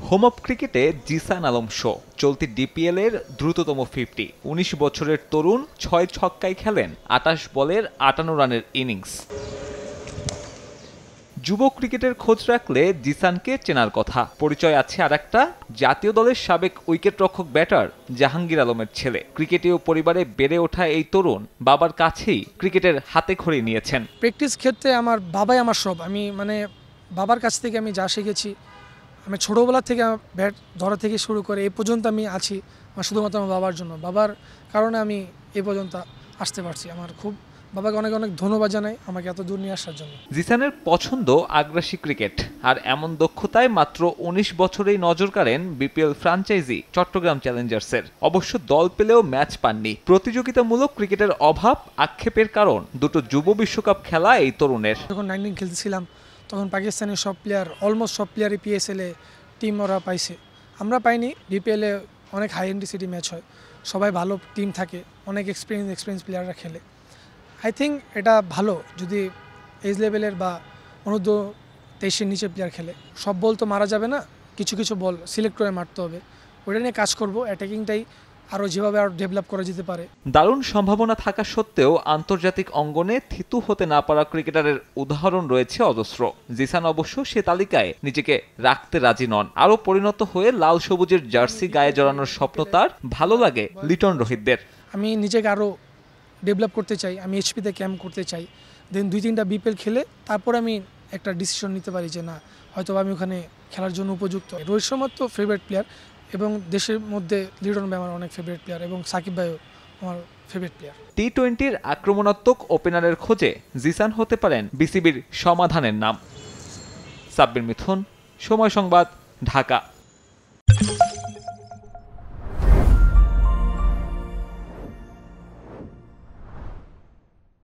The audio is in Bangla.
হোম অফ ক্রিকেটে জিসান আলম শো চলতি ডিপিএল এর দ্রুততম 50। ১৯ বছরের তরুণ ৬ ছক্কায় খেলেন ২৮ বলের ৫৮ রানের ইনিংস। যুব ক্রিকেটের খোঁজ রাখলে জিসানকে চেনার কথা। পরিচয় আছে আরেকটা, জাতীয় দলের সাবেক উইকেটরক্ষক ব্যাটার জাহাঙ্গীর আলমের ছেলে। ক্রিকেটীয় পরিবারে বেড়ে ওঠা এই তরুণ বাবার কাছেই ক্রিকেটের হাতেখড়ি নিয়েছেন। প্র্যাকটিস ক্ষেত্রে আমার বাবাই আমার সব। আমি বাবার কাছ থেকে আমি যা শিখেছি, আমি ছোটোবেলা থেকে ব্যাট ধরা থেকে শুরু করে এই পর্যন্ত আমি আছি শুধুমাত্র আমার বাবার জন্য। বাবার কারণে আমি এ পর্যন্ত আসতে পারছি। আমার খুব বাবাকে অনেক অনেক ধন্যবাদ জানাই আমাকে এত দূর নিয়ে আসার জন্য। জিসানের পছন্দ আগ্রাসী ক্রিকেট, আর এমন দক্ষতায় মাত্র ১৯ বছরেই নজর কাড়েন বিপিএল ফ্র্যাঞ্চাইজি চট্টগ্রাম চ্যালেঞ্জার্সের। অবশ্য দল পেলেও ম্যাচ পাননি। প্রতিযোগিতামূলক ক্রিকেটের অভাব আক্ষেপের কারণ দুটো যুব বিশ্বকাপ খেলা এই তরুণের। যখন 19 খেলতেছিলাম তখন পাকিস্তানের সব প্লেয়ার, অলমোস্ট সব প্লেয়ারই পিএসএলে টিম ওরা পাইছে, আমরা পাইনি। বিপিএলে অনেক হাই ইন্টেন্সিটি ম্যাচ হয়, সবাই ভালো টিম থাকে, অনেক এক্সপিরিয়েন্স প্লেয়াররা খেলে। আই থিঙ্ক এটা ভালো যদি এজ লেভেলের বা অনূর্ধ্ব 23-এর নিচে প্লেয়ার খেলে। সব বল তো মারা যাবে না, কিছু কিছু বল সিলেক্ট করে মারতে হবে। ওটা নিয়ে কাজ করব, অ্যাটাকিংটাই আরও যেভাবে আরও ডেভেলপ করা যেতে পারে। দারুণ সম্ভাবনা থাকা সত্ত্বেও আন্তর্জাতিক অঙ্গনে থিতু হতে না পারা ক্রিকেটারের উদাহরণ রয়েছে অজস্র। জিসান অবশ্য সে তালিকায় নিজেকে রাখতে রাজি নন। আরও পরিণত হয়ে লাল সবুজের জার্সি গায়ে জড়ানোর স্বপ্ন তার। ভালো লাগে লিটন রোহিতদের। আমি নিজেকে আরও ডেভেলপ করতে চাই, আমি এইচপিতে ক্যাম্প করতে চাই, দেন 2-3টা বিপিএল খেলে তারপর আমি একটা ডিসিশন নিতে পারি যে না, হয়তো আমি ওখানে খেলার জন্য উপযুক্ত। রোহিত শর্মা তো ফেভারিট প্লেয়ার, এবং দেশের মধ্যে লিটন ভাই আমার অনেক ফেভারিট প্লেয়ার, এবং সাকিব ভাইও আমার ফেভারিট প্লেয়ার। টি-20-র আক্রমণাত্মক ওপেনারের খোঁজে জিসান হতে পারেন বিসিবির সমাধানের নাম। সাব্বির মিথুন, সময় সংবাদ, ঢাকা।